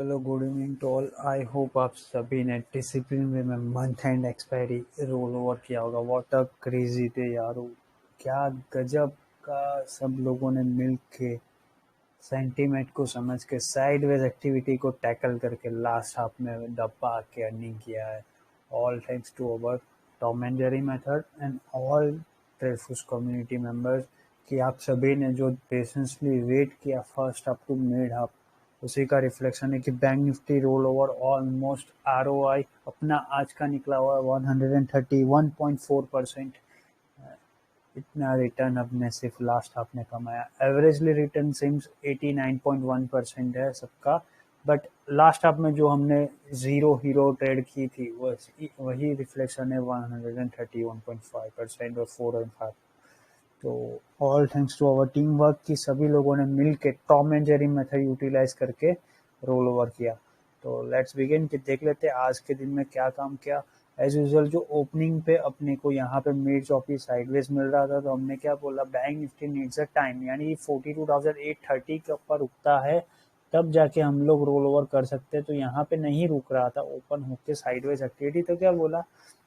Hello, good evening to all. I hope आप सभी ने डिसिप्लिन में month end expiry roll over किया होगा। व्हाट अ क्रेजी डे यारो, क्या गजब का सब लोगों ने मिल के सेंटीमेंट को समझ के साइडवेज एक्टिविटी को टैकल करके लास्ट हाफ में डब्बा के अर्निंग किया है। All thanks to our Tom and Jerry method and all Tradefuss community members कि आप सभी ने जो पेशेंसली वेट किया first half to mid half, उसी का रिफ्लेक्शन है कि bank Nifty roll over almost ROI अपना आज का निकला हुआ है 131.4%। इतना रिटर्न अपने सिर्फ लास्ट हाफ में कमाया। एवरेजली रिटर्न सिम्स 89.1% है सबका, बट लास्ट हाफ में जो हमने जीरो हीरो ट्रेड की थी वही रिफ्लेक्शन है 131.5% और 4.5। तो all thanks to our team work कि सभी लोगों ने मिल के Tom and Jerry method utilise करके रोल ओवर किया। तो लेट्स बिगिन कि देख लेते हैं आज के दिन में क्या काम किया। एज यूजल जो ओपनिंग पे अपने को यहाँ पे मिड चौकी साइडवेज मिल रहा था, तो हमने क्या बोला, bank Nifty needs a time, यानी 42,830 के ऊपर रुकता है तब जाके हम लोग रोल ओवर कर सकते हैं। तो यहाँ पे नहीं रुक रहा था, ओपन होके साइडवेज एक्टिविटी। तो क्या बोला,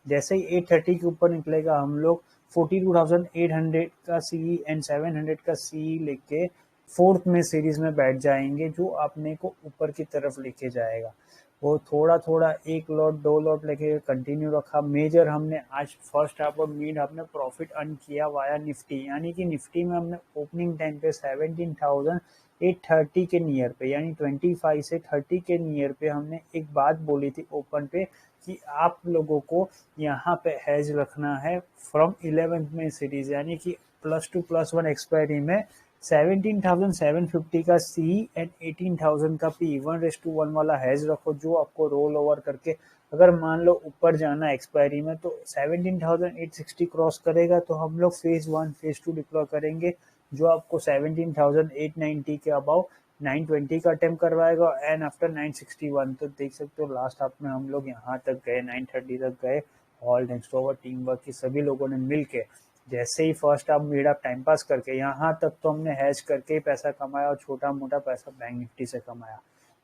जैसे ही 830 के ऊपर निकलेगा हम लोग 42,800 का सी एंड 700 का सी लेके फोर्थ में सीरीज में बैठ जाएंगे, जो अपने को ऊपर की तरफ लेके जाएगा। वो थोड़ा थोड़ा एक लॉट दो लॉट लेके कंटिन्यू रखा। मेजर हमने आज फर्स्ट हाफ और मिड हाफ में प्रॉफिट अर्न किया वाया निफ्टी, यानी कि निफ्टी में हमने ओपनिंग टाइम पे 17,830 के नियर पे, यानी 25 से 30 के नियर पे हमने एक बात बोली थी ओपन पे कि आप लोगों को यहाँ पे हैज रखना है फ्रॉम 11th में सीरीज, यानी कि +2+1 एक्सपायरी में 17,750 का सी एंड 18,000 का पी 1:1 वाला हैज रखो, जो आपको रोल ओवर करके अगर मान लो ऊपर जाना एक्सपायरी में तो 17,860 क्रॉस करेगा तो हम लोग फेज 1 फेज 2 डिप्लॉय करेंगे, जो आपको 17,890 के अबाउ 920 का अटेम्प्ट करवाएगा एंड आफ्टर 961। तो देख सकते हो लास्ट हाफ में हम लोग यहाँ तक गए, 930 तक गए। All thanks to our team work की सभी लोगों ने मिल के जैसे ही first half mid half time pass करके यहाँ तक तो हमने हैज करके ही पैसा कमाया और छोटा मोटा पैसा बैंक निफ्टी से कमाया।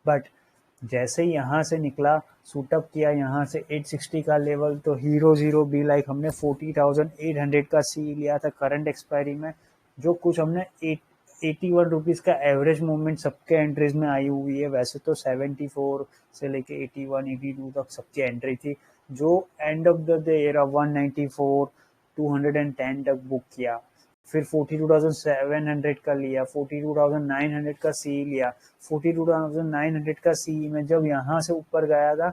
बट जैसे ही यहाँ से निकला, सूटअप किया यहाँ से 860 का लेवल, तो हीरो जीरो बी लाइक हमने 40,800 का सी लिया था करंट एक्सपायरी में, जो कुछ हमने 81 रुपीज़ का एवरेज मूवमेंट सबके एंट्रीज में आई हुई है। वैसे तो 74 से लेके 81 82 तक सबकी एंट्री थी, जो एंड ऑफ द डे 194 210 तक बुक किया। फिर 42,700 का लिया, 42,900 का सी लिया। 42,900 का सी में जब यहाँ से ऊपर गया था,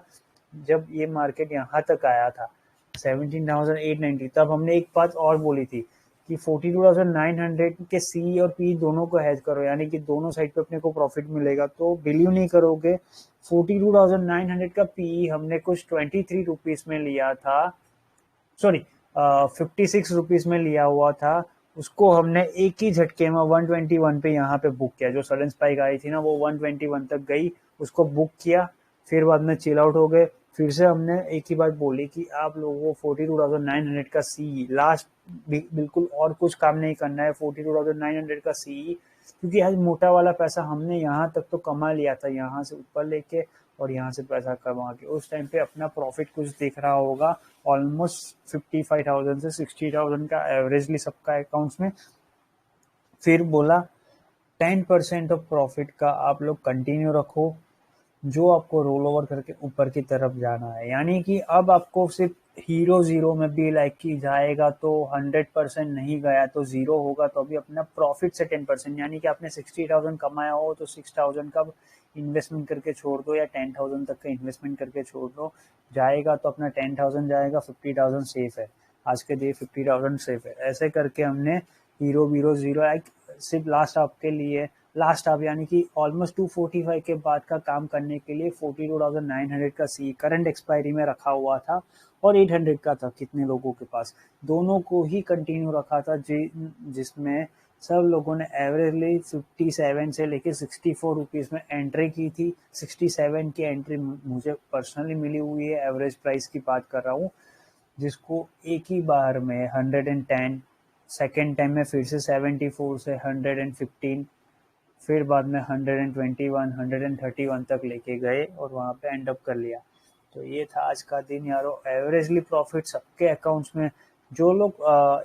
जब ये मार्केट यहाँ तक आया था 17,890, तब हमने एक बात और बोली थी कि 42,900 के सी और पी दोनों को हैज करो, यानी कि दोनों साइड पे अपने को प्रॉफिट मिलेगा। तो बिलीव नहीं करोगे, 42,900 का पी हमने कुछ 23 रुपीज में लिया था, सॉरी 56 रुपीज में लिया हुआ था। उसको हमने एक ही झटके में 121 पे यहाँ पे बुक किया। जो सडन स्पाइक आई थी ना, वो 121 तक गई, उसको बुक किया। फिर बाद में चिल आउट हो गए। फिर से हमने एक ही बात बोली कि आप लोगों को 42,900 का सी लास्ट बिल्कुल और कुछ काम नहीं करना है, 42,900 का सी, क्योंकि आज मोटा वाला पैसा हमने यहाँ तक तो कमा लिया था, यहाँ से ऊपर लेके और यहाँ से पैसा कमा के। उस टाइम पे अपना प्रॉफिट कुछ दिख रहा होगा ऑलमोस्ट 55,000 से 60,000 का एवरेजली सबका अकाउंट्स में। फिर बोला 10% ऑफ प्रॉफिट का आप लोग कंटिन्यू रखो, जो आपको रोल ओवर करके ऊपर की तरफ जाना है। यानी कि अब आपको सिर्फ हीरो जीरो में भी लाइक की जाएगा तो 100% नहीं गया तो जीरो होगा, तो अभी अपना प्रॉफिट से 10%, यानी कि आपने 60,000 कमाया हो तो 6,000 का इन्वेस्टमेंट करके छोड़ दो, या 10,000 तक का इन्वेस्टमेंट करके छोड़ दो। जाएगा तो अपना 10,000 जाएगा, 50,000 सेफ है। आज के दिन 50,000 सेफ है। ऐसे करके हमने हीरो बीरो जीरो सिर्फ लास्ट हाफ के लिए, लास्ट हाफ यानी कि ऑलमोस्ट 245 के बाद का काम करने के लिए 42,900 का सी करंट एक्सपायरी में रखा हुआ था और 800 का था कितने लोगों के पास, दोनों को ही कंटिन्यू रखा था, जिसमें सब लोगों ने एवरेजली 57 से लेके 64 रुपीज में एंट्री की थी। 67 की एंट्री मुझे पर्सनली मिली हुई है, एवरेज प्राइस की बात कर रहा हूँ, जिसको एक ही बार में 110, सेकेंड टाइम में फिर से 74 से 115, फिर बाद में 121 131 तक लेके गए और वहाँ पे एंड अप कर लिया। तो ये था आज का दिन यारो। एवरेजली प्रॉफिट सबके अकाउंट्स में, जो लोग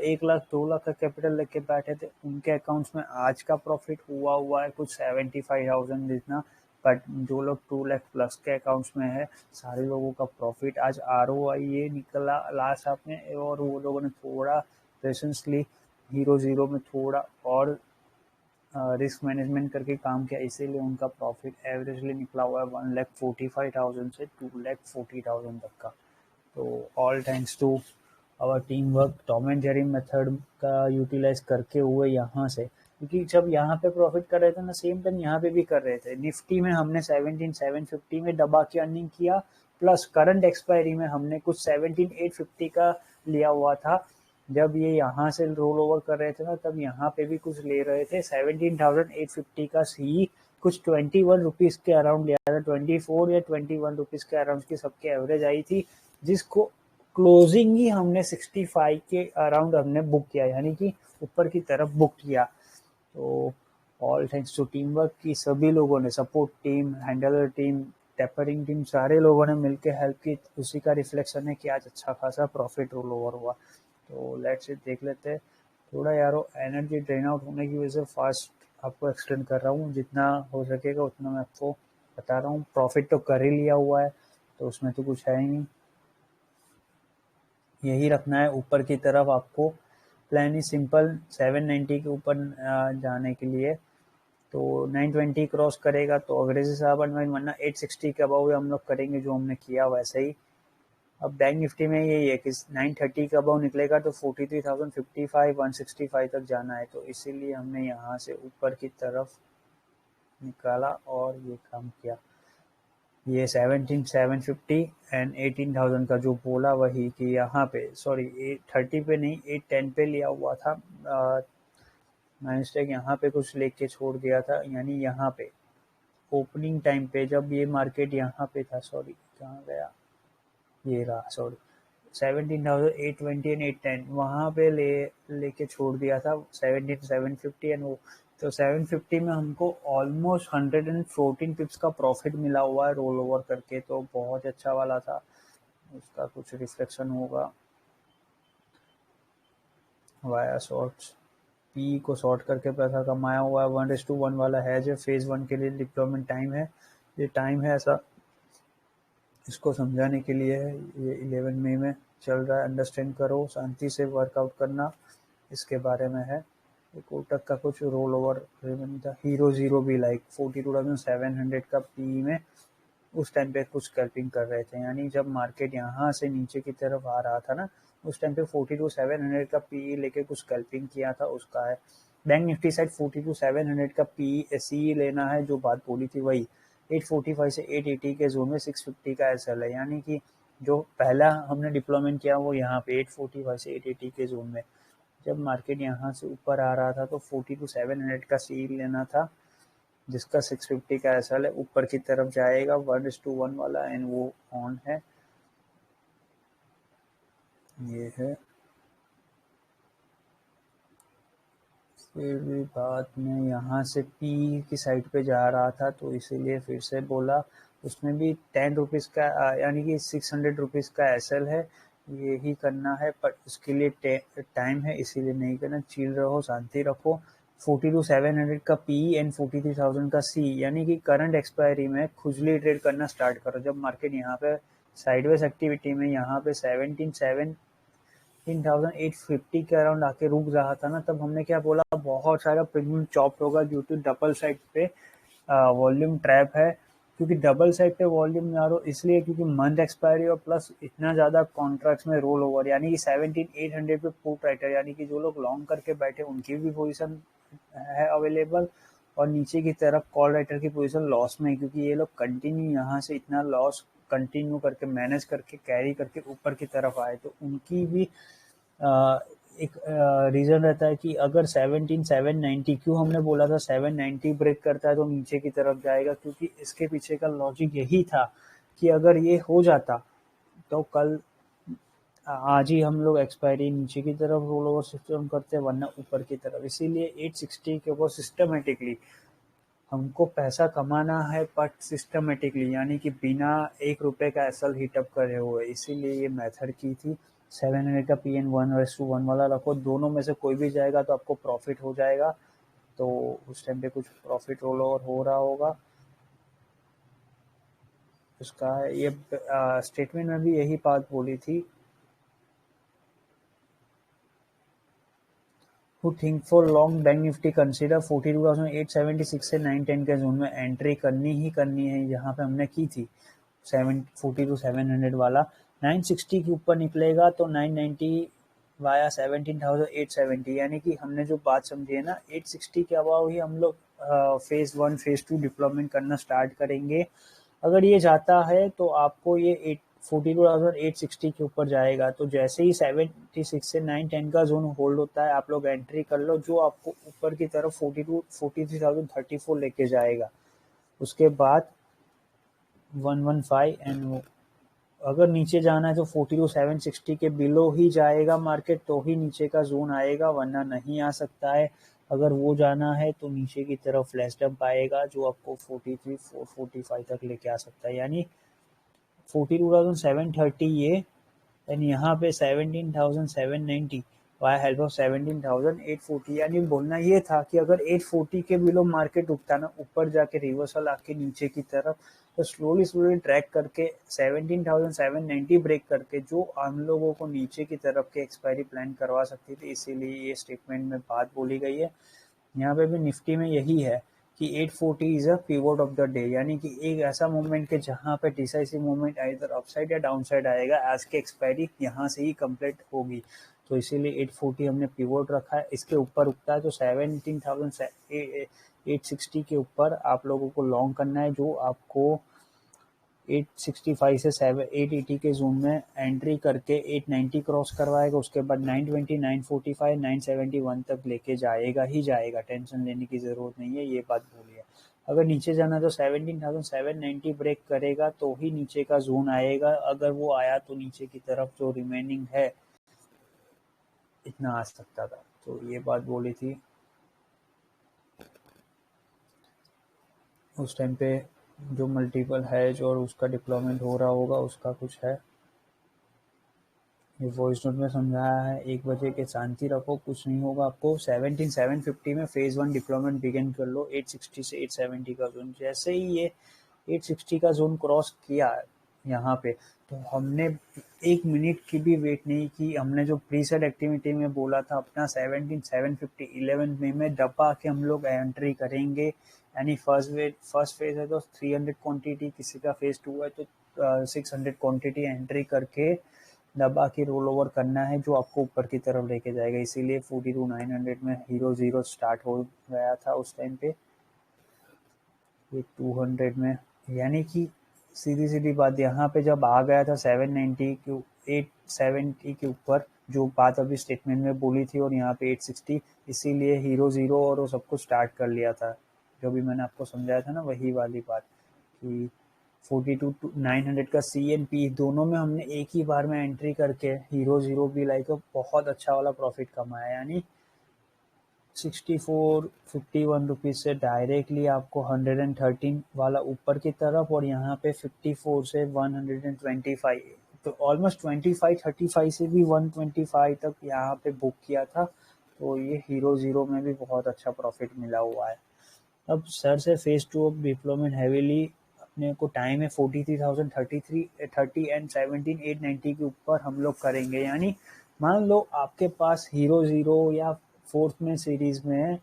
1 लाख 2 लाख का कैपिटल लेके बैठे थे उनके अकाउंट्स में आज का प्रॉफिट हुआ है कुछ 75,000 जितना। बट जो लोग 2 लाख प्लस के अकाउंट्स में है, सारे लोगों का प्रॉफिट आज ROI ये निकला लास्ट हाफ में, और वो लोगों ने थोड़ा पेशेंस ली, हीरो जीरो में थोड़ा और रिस्क मैनेजमेंट करके काम किया, इसीलिए उनका प्रॉफिट एवरेजली निकला हुआ है 1,45,000 से 2,40,000 तक का। तो all thanks to our team work, Tom and Jerry method का यूटिलाइज करके हुए यहाँ से, क्योंकि जब यहाँ पे प्रॉफिट कर रहे थे ना सेम टाइम यहाँ पे भी कर रहे थे। निफ्टी में हमने 17,750 में दबा के अर्निंग किया, प्लस करंट एक्सपायरी में हमने कुछ 17,850 का लिया हुआ था। जब ये यहाँ से रोल ओवर कर रहे थे ना तब यहाँ पे भी कुछ ले रहे थे 17,850 का सी, कुछ 21 रुपीज के अराउंड लिया था, 24 या 21 रुपीज के अराउंड की सबके एवरेज आई थी, जिसको क्लोजिंग ही हमने 65 के अराउंड हमने बुक किया, यानी कि ऊपर की तरफ बुक किया। तो all thanks to team work की सभी लोगों ने, support team, handler team, tapering team, सारे लोगों ने मिलकर हेल्प की। उसी का रिफ्लेक्शन है कि आज अच्छा खासा प्रॉफिट रोल ओवर हुआ। तो लेट्स इट देख लेते हैं थोड़ा यारो। एनर्जी ड्रेन आउट होने की वजह से फास्ट आपको एक्सप्लेन कर रहा हूँ, जितना हो सकेगा उतना मैं आपको बता रहा हूँ। प्रॉफिट तो कर ही लिया हुआ है तो उसमें तो कुछ है ही नहीं, यही रखना है ऊपर की तरफ आपको। प्लान ही सिंपल, 790 के ऊपर जाने के लिए तो 920 क्रॉस करेगा तो अंग्रेजी हिसाब वरना 860 के अबाउ हम लोग करेंगे जो हमने किया वैसे ही। अब बैंक निफ्टी में यही है कि 930 का अबाउ निकलेगा तो 43,055 165 तक जाना है, तो इसीलिए हमने यहाँ से ऊपर की तरफ निकाला और ये काम किया। ये 17,750 एंड 18,000 का जो बोला वही कि यहाँ पे, सॉरी 830 पे नहीं 810 पे लिया हुआ था। माइनस्टेक यहाँ पे कुछ लेके छोड़ दिया था, यानी यहाँ पे ओपनिंग टाइम पे जब ये मार्केट यहाँ पे था, सॉरी कहाँ गया, ये रहा, सॉरी 17,820 एंड 810 वहाँ पे लेके छोड़ दिया था 17,750 एंड वो, तो 750 में हमको ऑलमोस्ट 114 पिप्स का प्रॉफिट मिला हुआ है रोल ओवर करके, तो बहुत अच्छा वाला था। उसका कुछ रिफ्लेक्शन होगा वाया शॉर्ट्स, पी को शॉर्ट करके पैसा कमाया हुआ है। 1:1 वाला है जो फेज 1 के लिए डिप्लॉयमेंट टाइम है, ये टाइम है ऐसा इसको समझाने के लिए है। ये 11 मई में चल रहा है, अंडरस्टैंड करो, शांति से वर्कआउट करना, इसके बारे में है। कोटक का कुछ रोल ओवर था, हीरो जीरो भी लाइक 42,700 का पी में उस टाइम पे कुछ स्कैल्पिंग कर रहे थे, यानी जब मार्केट यहाँ से नीचे की तरफ आ रहा था ना उस टाइम पे 42,700 का पी लेके कुछ स्कैल्पिंग किया था, उसका है। बैंक निफ्टी साइड 42,700 का पी सी लेना है, जो बात बोली थी वही 845 से 880 के जोन में 650 का एसएल है, यानी कि जो पहला हमने डिप्लॉयमेंट किया वो यहाँ पे 845 से 880 के जोन में। जब मार्केट यहाँ से ऊपर आ रहा था तो 42,700 का सी लेना था, जिसका 650 का एसएल है, ऊपर की तरफ जाएगा 1:1 वाला एंड वो ऑन है, ये है। फिर भी बाद में यहाँ से पी की साइड पे जा रहा था तो इसीलिए फिर से बोला, उसमें भी 10 रुपीज़ का यानी कि 600 रुपीज़ का एसएल है, यही करना है, पर उसके लिए टाइम है, इसीलिए नहीं करना। चिल रहो, शांति रखो। 42,700 का पी एंड 43,000 का सी, यानी कि करंट एक्सपायरी में खुजली ट्रेड करना स्टार्ट करो। जब मार्केट यहाँ पे साइडवेज एक्टिविटी में यहाँ पे 17,850 के अराउंड आके रुक रहा था ना, तब हमने क्या बोला, बहुत सारा प्रीमियम चॉप होगा ड्यू टू डबल साइड पे वॉल्यूम ट्रैप है। क्योंकि डबल साइड पे वॉल्यूम यारो इसलिए क्योंकि मंथ एक्सपायरी और प्लस इतना ज़्यादा कॉन्ट्रैक्ट्स में रोल ओवर, यानी कि 17,800 पे पुट राइटर, यानी कि जो लोग लॉन्ग करके बैठे उनकी भी पोजीशन है अवेलेबल, और नीचे की तरफ कॉल राइटर की पोजीशन लॉस में, क्योंकि ये लोग कंटिन्यू यहाँ से इतना लॉस कंटिन्यू करके मैनेज करके कैरी करके ऊपर की तरफ आए, तो उनकी भी एक रीज़न रहता है कि अगर 17,790, क्यों हमने बोला था 790 ब्रेक करता है तो नीचे की तरफ जाएगा, क्योंकि इसके पीछे का लॉजिक यही था कि अगर ये हो जाता तो कल आज ही हम लोग एक्सपायरी नीचे की तरफ रोल ओवर सिस्टम करते, वरना ऊपर की तरफ, इसीलिए 860 के ऊपर सिस्टमेटिकली हमको पैसा कमाना है बट सिस्टमेटिकली, यानी कि बिना 1 रुपए का एसएल हिटअप करे हुए, इसीलिए ये मेथड की थी। 700 का पी एन 1:1 वाला रखो, दोनों में से कोई भी जाएगा तो आपको प्रॉफिट हो जाएगा। तो उस टाइम पे कुछ प्रॉफिट रोल ओवर हो रहा होगा उसका। ये स्टेटमेंट में भी यही बात बोली थी, who think for long bank Nifty consider 42,876 से 910 के जोन में एंट्री करनी ही करनी है। यहाँ पे हमने की थी 42,700 वाला, 960 के ऊपर निकलेगा तो 990 वाया 17,870, यानी कि हमने जो बात समझी है ना, 860 के अबाव ही हम लोग फेज 1 फेज 2 डिप्लॉयमेंट करना स्टार्ट करेंगे। अगर ये जाता है तो आपको ये 42,860 के ऊपर जाएगा, तो जैसे ही 76 से 910 का जोन होल्ड होता है आप लोग एंट्री कर लो, जो आपको ऊपर की तरफ 43,034 लेके जाएगा। उसके बाद 115 एंड अगर नीचे जाना है तो 42,760 के बिलो ही जाएगा मार्केट, तो ही नीचे का जोन आएगा, वरना नहीं आ सकता है। अगर वो जाना है तो नीचे की तरफ फ्लैश डंप आएगा जो आपको 43,445 तक लेके आ सकता है, यानी 42,730 ये, एंड यहाँ पे 17,790 वाया हेल्प ऑफ 17,840। यानी बोलना ये था कि अगर 840 के बिलो मार्केट उठता ना, ऊपर जाके रिवर्सल आके नीचे की तरफ, तो स्लोली ट्रैक करके 17,790 ब्रेक करके जो हम लोगों को नीचे की तरफ के एक्सपायरी प्लान करवा सकती थी, इसीलिए ये स्टेटमेंट में बात बोली गई है। यहाँ पे भी निफ्टी में यही है कि 840 is a pivot of the day, यानी कि एक ऐसा मूवमेंट के जहां पे डिसाइसिव मूवमेंट इधर अपसाइड या डाउनसाइड आएगा, आज के एक्सपायरी यहाँ से ही कंप्लीट होगी, तो इसीलिए 840 हमने पिवोट रखा है। इसके ऊपर उठता है तो 17,860 के ऊपर आप लोगों को लॉन्ग करना है, जो आपको 865 से 880 के जोन में एंट्री करके 890 क्रॉस करवाएगा, उसके बाद 920, 945, 971 तक लेके जाएगा ही जाएगा, टेंशन लेने की ज़रूरत नहीं है, ये बात बोली है। अगर नीचे जाना तो 17,790 ब्रेक करेगा तो ही नीचे का जोन आएगा, अगर वो आया तो नीचे की तरफ जो रिमेनिंग है इतना आ सकता था, तो ये बात बोली थी उस टाइम पे। जो मल्टीपल हैज और उसका डिप्लॉयमेंट हो रहा होगा उसका कुछ है, ये वॉइस नोट में समझाया है। 1 बजे के शांति रखो, कुछ नहीं होगा आपको। 17,750 में फेज 1 डिप्लॉयमेंट बिगिन कर लो, 860 से 870 का जोन, जैसे ही ये 860 का जोन क्रॉस किया यहाँ पे, तो हमने 1 मिनट की भी वेट नहीं की, हमने जो प्री सेल एक्टिविटी में बोला था अपना 17,750 11 मई में दबा के हम लोग एंट्री करेंगे, यानी फर्स्ट फेज है तो 300 क्वांटिटी, किसी का फेज 2 है तो 600 क्वांटिटी एंट्री करके दबा के रोल ओवर करना है, जो आपको ऊपर की तरफ लेके जाएगा। इसीलिए 42,900 में हीरो जीरो स्टार्ट हो गया था उस टाइम पे, ये 200 में, यानी कि सीधी सीधी बात, यहाँ पे जब आ गया था 790 के 870 के ऊपर, जो बात अभी स्टेटमेंट में बोली थी, और यहाँ पे 860, इसीलिए हीरो जीरो और वो सब कुछ स्टार्ट कर लिया था, जो भी मैंने आपको समझाया था ना, वही वाली बात कि 42,900 का सी एन पी दोनों में हमने एक ही बार में एंट्री करके हीरो जीरो भी लाइक बहुत अच्छा वाला प्रॉफिट कमाया, यानी 6451 रुपीज से डायरेक्टली आपको 113 वाला ऊपर की तरफ, और यहाँ पे 54 से 125, तो ऑलमोस्ट 25-35 से भी 125 तक यहाँ पे बुक किया था, तो ये हीरो जीरो में भी बहुत अच्छा प्रॉफिट मिला हुआ है। अब सर से फेज 2 ऑफ डिप्लॉयमेंट हैवीली अपने को टाइम है 43,033 30 एंड 17,890 के ऊपर हम लोग करेंगे, यानी मान लो आपके पास हीरो जीरो या फोर्थ में सीरीज में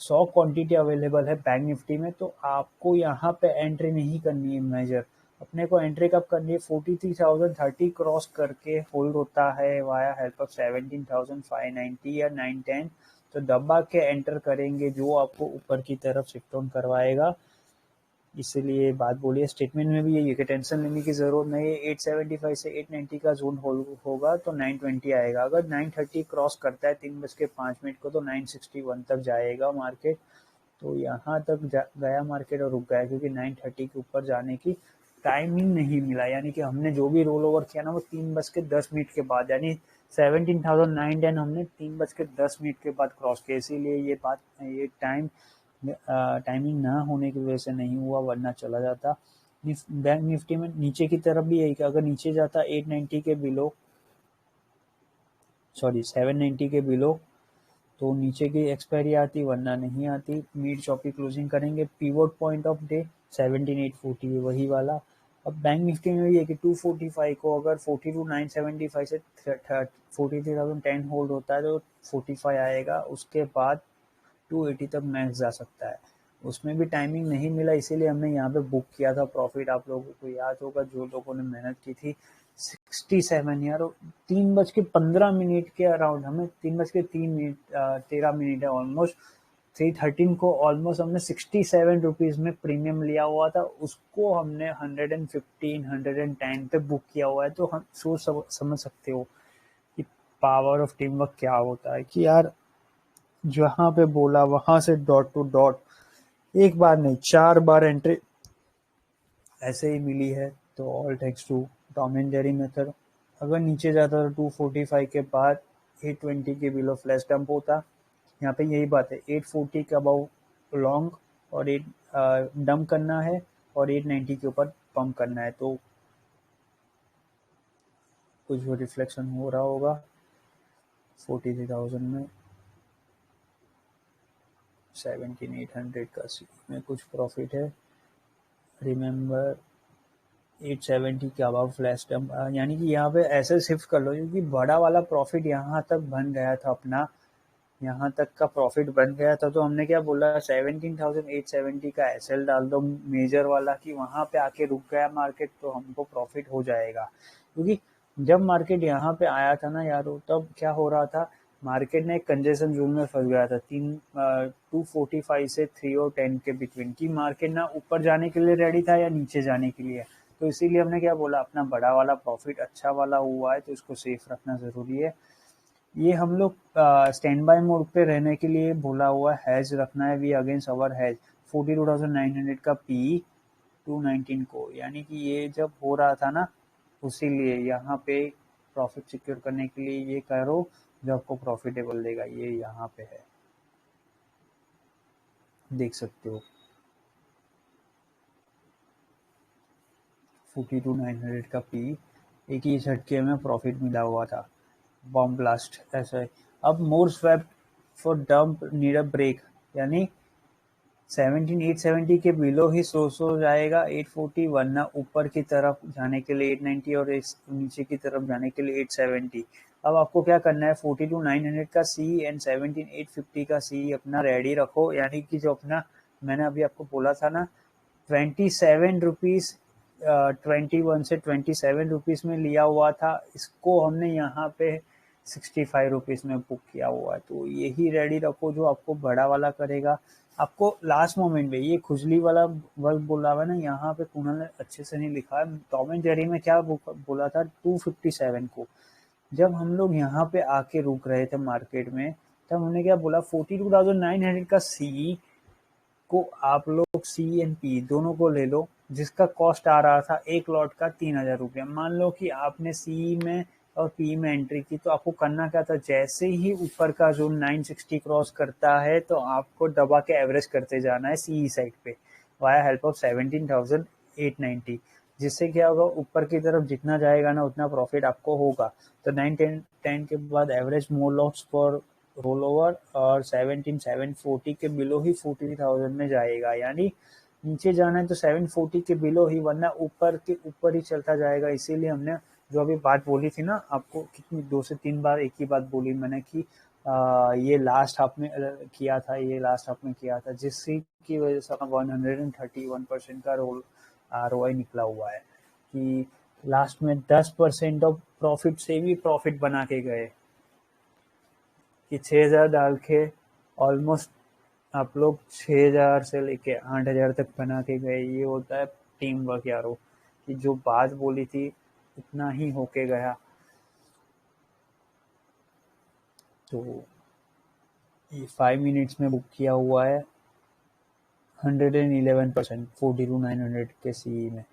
100 क्वांटिटी अवेलेबल है बैंक निफ्टी में, तो आपको यहाँ पे एंट्री नहीं करनी है मेजर, अपने को एंट्री कब करनी है 43,030 क्रॉस करके होल्ड होता है वाया हेल्प ऑफ 17,590 या 910, तो दबा के एंटर करेंगे जो आपको ऊपर की तरफ शिफ्ट ऑन करवाएगा। इसीलिए बात बोलिए स्टेटमेंट में भी यही है कि टेंशन लेने की जरूरत नहीं है। 875 से 890 का जोन होगा तो 920 आएगा, अगर 930 क्रॉस करता है 3:05 को तो 961 तक जाएगा मार्केट, तो यहाँ तक गया मार्केट और रुक गया, क्योंकि 930 के ऊपर जाने की टाइमिंग नहीं मिला, यानी कि हमने जो भी रोल ओवर किया ना वो 3:10 के बाद, यानी 17,910 हमने 3:10 के बाद क्रॉस किया, इसीलिए ये बात ये टाइम टाइमिंग ना होने की वजह से नहीं हुआ, वरना चला जाता। बैंक निफ्टी में नीचे की तरफ भी यही कि अगर नीचे जाता 890 के बिलो, सॉरी 790 के बिलो, तो नीचे की एक्सपायरी आती, वरना नहीं आती। मिड चॉपी क्लोजिंग करेंगे। पिवोट पॉइंट ऑफ डे 17840 वही वाला। अब बैंक निफ्टी में भी है कि 245 को अगर 42,975 से 43,010 होल्ड होता है तो 45 आएगा, उसके बाद 280 तक मैक्स जा सकता है। उसमें भी टाइमिंग नहीं मिला, इसीलिए हमने यहाँ पे बुक किया था प्रॉफिट। आप लोगों को याद होगा जो लोगों ने मेहनत की थी। 67 यार, 3:15 के अराउंड, हमें 3:13 है ऑलमोस्ट, 3:13 को ऑलमोस्ट हमने 67 रुपीज में प्रीमियम लिया हुआ था, उसको हमने 115 110 पे बुक किया हुआ है। तो हम सोच समझ सकते हो कि पावर ऑफ टीम वर्क क्या होता है, कि यार जहां पे बोला वहां से डॉट टू डॉट, एक बार नहीं 4 बार एंट्री ऐसे ही मिली है। तो all thanks to Tom and Jerry method. अगर नीचे जाता तो 245 के बाद 820 के बिलो फ्लैश डंप होता। यहाँ पे यही बात है, 840 के अबाउ लॉन्ग और 8 डंप करना है, और 890 के ऊपर पंप करना है। तो कुछ रिफ्लेक्शन हो रहा होगा 43,000 में, 17,800 का सी में कुछ प्रॉफिट है। रिमेंबर 870 के अबाव फ्लैश डंप, यानी कि यहाँ पे ऐसे शिफ्ट कर लो, क्योंकि बड़ा वाला प्रॉफिट यहाँ तक बन गया था अपना, यहाँ तक का प्रॉफिट बन गया था। तो हमने क्या बोला, 17,870 का एसएल डाल दो मेजर वाला, कि वहां पे आके रुक गया मार्केट तो हमको प्रॉफिट हो जाएगा। क्योंकि जब मार्केट यहाँ पे आया था ना यारो, तब क्या हो रहा था, मार्केट ने एक कंजेशन जोन में फंस गया था 245 से 310 के बिटवीन, की मार्केट ना ऊपर जाने के लिए रेडी था या नीचे जाने के लिए। तो इसीलिए हमने क्या बोला, अपना बड़ा वाला प्रॉफिट अच्छा वाला हुआ है तो इसको सेफ रखना जरूरी है। ये हम लोग स्टैंड बाय मोड पे रहने के लिए बोला हुआ हैज रखना है। वी अगेंस्ट अवर हैज 42,900 का पी 219 को, यानी कि ये जब हो रहा था ना, उसीलिए यहाँ पे प्रॉफिट सिक्योर करने के लिए ये करो जो आपको प्रॉफिटेबल देगा, ये यहाँ पे है, देख सकते हो 42,900 का पी, एक ही झटके में प्रॉफिट मिला हुआ था। बॉम्ब ब्लास्ट ऐसा है। अब more swap for dump need a break, यानी 17,870 के बिलो ही सोर्स हो जाएगा 840, वरना ऊपर की तरफ जाने के लिए 890 और नीचे की तरफ जाने के लिए 870। अब आपको क्या करना है, 42,900 का सी एंड 17,850 का सी अपना रेडी रखो, यानी कि जो अपना मैंने अभी आपको बोला था ना 27 रुपीज 21 से 27 रुपीज में लिया हुआ था, इसको हमने यहाँ पे 65 रुपीज में बुक किया हुआ है। तो यही रेडी रखो जो आपको बड़ा वाला करेगा। आपको लास्ट मोमेंट में ये खुजली वाला वर्क बोला हुआ है ना, यहाँ पे कुणाल ने अच्छे से नहीं लिखा है। टॉम एंड जेरी में क्या बोला था 257 को, जब हम लोग यहाँ पे आके रुक रहे थे मार्केट में, तब हमने क्या बोला 42,900 का सी को आप लोग सी एंड पी दोनों को ले लो, जिसका कॉस्ट आ रहा था एक लॉट का 3,000 रुपया। मान लो कि आपने सी में और पी में एंट्री की, तो आपको करना क्या था, जैसे ही ऊपर का जो 960 क्रॉस करता है तो आपको दबा के एवरेज करते जाना है सी साइड पे वाया हेल्प ऑफ 17,890, जिससे क्या होगा, ऊपर की तरफ जितना जाएगा ना उतना प्रॉफिट आपको होगा। तो 910 के बाद average more loss for roll over, और 17,740 के बिलो ही 40,000 में जाएगा, यानी नीचे जाना है तो 740 के बिलो ही, वरना ऊपर के ऊपर ही चलता जाएगा। इसीलिए हमने जो अभी बात बोली थी ना आपको, कितनी 2 से 3 बार एक ही बात बोली मैंने कि ये लास्ट हाफ में किया था, ये लास्ट हाफ में किया था, जिसकी की वजह से 131% का रोल ROI निकला हुआ है, कि लास्ट में 10% ऑफ प्रॉफिट से भी प्रॉफिट बना के गए, कि 6,000 डाल के ऑलमोस्ट आप लोग 6,000 से लेके 8,000 तक बना के गए। ये होता है टीम वर्क यारो, कि जो बात बोली थी उतना ही होके गया। तो ये 5 मिनट्स में बुक किया हुआ है 111%, 42,900 के सी में,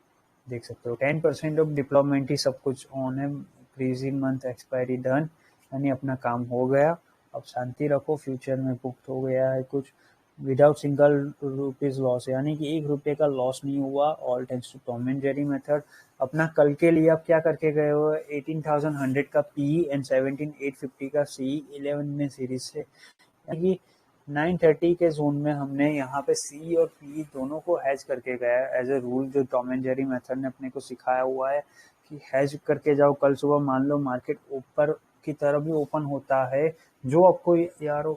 देख सकते हो 10% ऑफ डिप्लॉयमेंट ही सब कुछ ऑन है। क्रेजी मंथ एक्सपायरी डन, यानी अपना काम हो गया। अब शांति रखो, फ्यूचर में बुक हो गया है कुछ, विदाउट सिंगल रुपीज लॉस, यानी कि ₹1 का लॉस नहीं हुआ, all thanks to Tom and Jerry method. अपना कल के लिए आप क्या करके गए हो, 18,100 का पी एंड 17,850 का सी 11 में सीरीज से, यानी कि 930 के जोन में हमने यहाँ पे सी और पी दोनों को हैज करके गया है एज ए रूल, जो टॉम एंड जेरी मेथड ने अपने को सिखाया हुआ है कि हैज करके जाओ। कल सुबह मान लो मार्केट ऊपर की तरफ भी ओपन होता है, जो आपको यार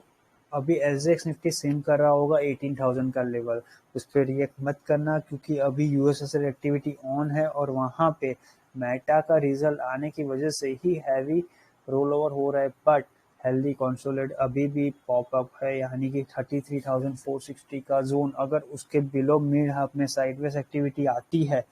अभी एसजेएक्स निफ्टी सेम कर रहा होगा 18,000 का लेवल, उस पर रिएक्ट मत करना, क्योंकि अभी यूएसएसएल एक्टिविटी ऑन है और वहां पे मेटा का रिजल्ट आने की वजह से ही हैवी रोल ओवर हो रहा है। बट हेल्दी कंसोलिडेट अभी भी पॉप अप है, यानी कि 33,460 का जोन, अगर उसके बिलो मिड हाफ में साइडवेज एक्टिविटी आती है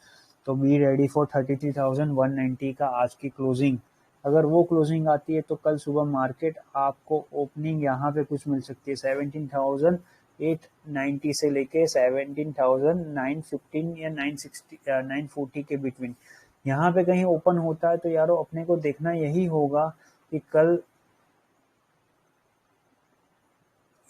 तो बी रेडी फॉर 33,190 का आज की क्लोजिंग। अगर वो क्लोजिंग आती है तो कल सुबह मार्केट आपको ओपनिंग यहाँ पे कुछ मिल सकती है 17,890 से लेके 17,915 या 960 940 के बिटवीन, यहाँ पे कहीं ओपन होता है तो यारो अपने को देखना यही होगा कि कल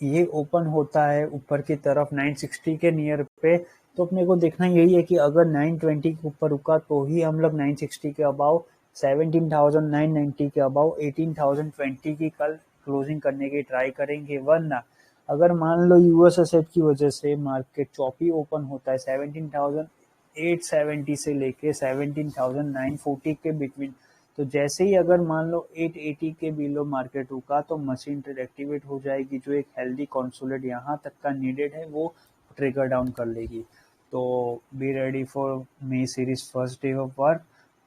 ये ओपन होता है ऊपर की तरफ 960 के नियर पे, तो अपने को देखना यही है कि अगर 920 के ऊपर रुका तो ही हम लोग 960 के अबाव, 17,990 के अबाव 18,020 की कल क्लोजिंग करने की ट्राई करेंगे। वरना अगर मान लो यूएस एसेट की वजह से मार्केट चौपी ओपन होता है 17,870 से लेके 17,940 के बिटवीन, तो जैसे ही अगर मान लो 880 के बिलो मार्केट रुका तो मशीन ट्रेड एक्टिवेट हो जाएगी, जो एक हेल्दी कॉन्सोलेट यहाँ तक का नीडेड है वो ट्रिगर डाउन कर लेगी। तो be ready for may series first day of work.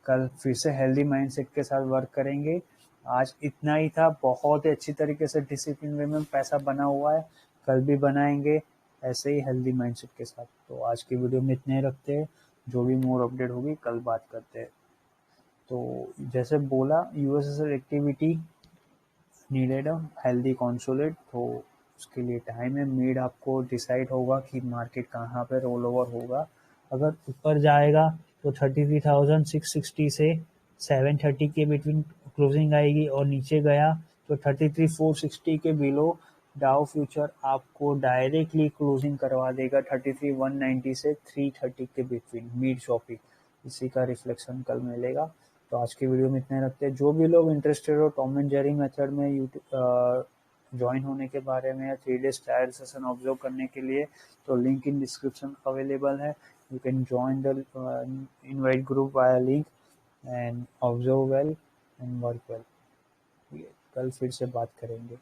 कल फिर से हेल्दी माइंडसेट के साथ वर्क करेंगे। आज इतना ही था, बहुत ही अच्छी तरीके से डिसिप्लिन वे में पैसा बना हुआ है, कल भी बनाएंगे ऐसे ही हेल्दी माइंडसेट के साथ। तो आज की वीडियो में इतने रखते हैं, जो भी मोर अपडेट होगी कल बात करते हैं। तो जैसे बोला USSL activity needed a healthy consolidate, तो उसके लिए टाइम है, मिड आपको डिसाइड होगा कि मार्केट कहाँ पे रोल ओवर होगा। अगर ऊपर जाएगा तो 33,660 से 730 के बिटवीन क्लोजिंग आएगी, और नीचे गया तो 33,460 के बिलो डाउ फ्यूचर आपको डायरेक्टली क्लोजिंग करवा देगा 33,190 से 330 के बिटवीन मिड शॉपिंग, इसी का रिफ्लेक्शन कल मिलेगा। तो आज की वीडियो में इतने रखते हैं। जो भी लोग इंटरेस्टेड हो टॉम एंड जेरी मेथड में ज्वाइन होने के बारे में या 3 डेज ट्रायल सेशन ऑब्जर्व करने के लिए, तो लिंक इन डिस्क्रिप्शन अवेलेबल है। You can join the invite group via link and observe well and work well. कल फिर से बात करेंगे।